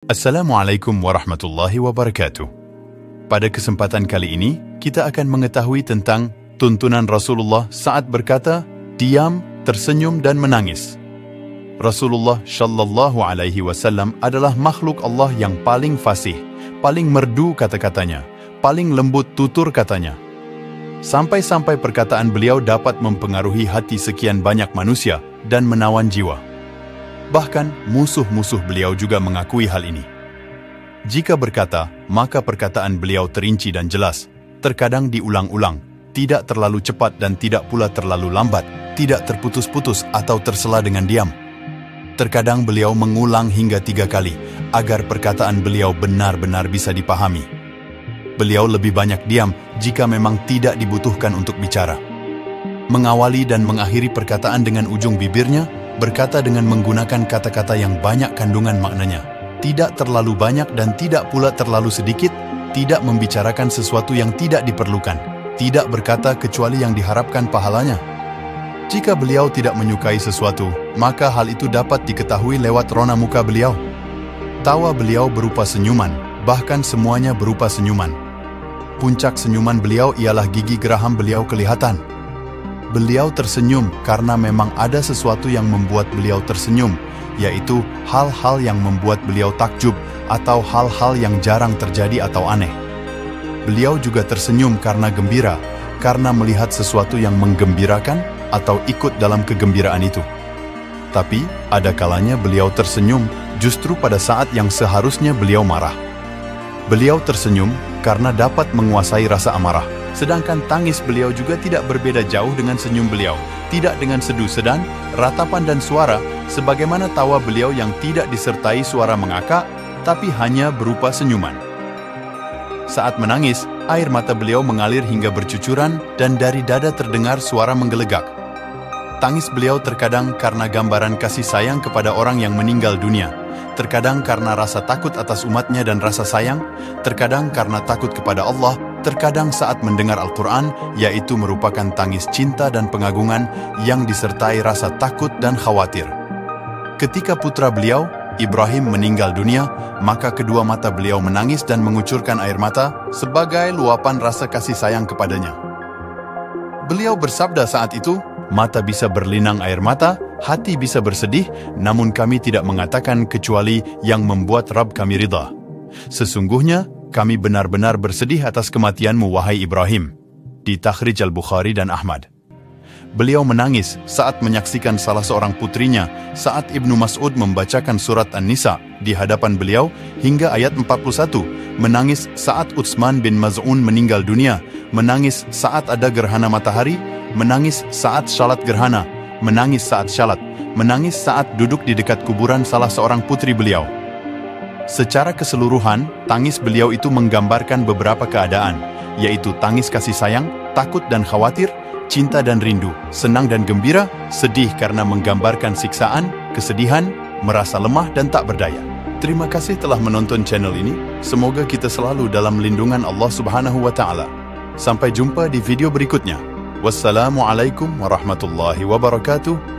Assalamualaikum warahmatullahi wabarakatuh. Pada kesempatan kali ini, kita akan mengetahui tentang tuntunan Rasulullah saat berkata, diam, tersenyum dan menangis. Rasulullah Shallallahu Alaihi Wasallam adalah makhluk Allah yang paling fasih, paling merdu kata-katanya, paling lembut tutur katanya. Sampai-sampai perkataan beliau dapat mempengaruhi hati sekian banyak manusia dan menawan jiwa. Bahkan musuh-musuh beliau juga mengakui hal ini. Jika berkata, maka perkataan beliau terinci dan jelas, terkadang diulang-ulang, tidak terlalu cepat dan tidak pula terlalu lambat, tidak terputus-putus atau tersela dengan diam. Terkadang beliau mengulang hingga 3 kali, agar perkataan beliau benar-benar bisa dipahami. Beliau lebih banyak diam jika memang tidak dibutuhkan untuk bicara. Mengawali dan mengakhiri perkataan dengan ujung bibirnya, berkata dengan menggunakan kata-kata yang banyak kandungan maknanya, tidak terlalu banyak dan tidak pula terlalu sedikit, tidak membicarakan sesuatu yang tidak diperlukan, tidak berkata kecuali yang diharapkan pahalanya. Jika beliau tidak menyukai sesuatu, maka hal itu dapat diketahui lewat rona muka beliau. Tawa beliau berupa senyuman, bahkan semuanya berupa senyuman. Puncak senyuman beliau ialah gigi geraham beliau kelihatan. Beliau tersenyum karena memang ada sesuatu yang membuat beliau tersenyum, yaitu hal-hal yang membuat beliau takjub atau hal-hal yang jarang terjadi atau aneh. Beliau juga tersenyum karena gembira, karena melihat sesuatu yang menggembirakan atau ikut dalam kegembiraan itu. Tapi, ada kalanya beliau tersenyum justru pada saat yang seharusnya beliau marah. Beliau tersenyum karena dapat menguasai rasa amarah. Sedangkan tangis beliau juga tidak berbeda jauh dengan senyum beliau, tidak dengan sedu sedan, ratapan dan suara, sebagaimana tawa beliau yang tidak disertai suara mengakak, tapi hanya berupa senyuman. Saat menangis, air mata beliau mengalir hingga bercucuran dan dari dada terdengar suara menggelegak. Tangis beliau terkadang karena gambaran kasih sayang kepada orang yang meninggal dunia, terkadang karena rasa takut atas umatnya dan rasa sayang, terkadang karena takut kepada Allah, terkadang saat mendengar Al-Quran, yaitu merupakan tangis cinta dan pengagungan yang disertai rasa takut dan khawatir. Ketika putra beliau, Ibrahim, meninggal dunia, maka kedua mata beliau menangis dan mengucurkan air mata sebagai luapan rasa kasih sayang kepadanya. Beliau bersabda saat itu, mata bisa berlinang air mata, hati bisa bersedih, namun kami tidak mengatakan kecuali yang membuat Rabb kami ridha. Sesungguhnya, kami benar-benar bersedih atas kematianmu, wahai Ibrahim. Di Takhrij Al-Bukhari dan Ahmad. Beliau menangis saat menyaksikan salah seorang putrinya saat Ibnu Mas'ud membacakan surat An-Nisa di hadapan beliau hingga ayat 41, menangis saat Utsman bin Maz'un meninggal dunia, menangis saat ada gerhana matahari, menangis saat syalat gerhana, menangis saat syalat, menangis saat duduk di dekat kuburan salah seorang putri beliau. Secara keseluruhan, tangis beliau itu menggambarkan beberapa keadaan, yaitu tangis kasih sayang, takut dan khawatir, cinta dan rindu, senang dan gembira, sedih karena menggambarkan siksaan, kesedihan, merasa lemah dan tak berdaya. Terima kasih telah menonton channel ini, semoga kita selalu dalam lindungan Allah Subhanahu wa Ta'ala. Sampai jumpa di video berikutnya. Wassalamualaikum warahmatullahi wabarakatuh.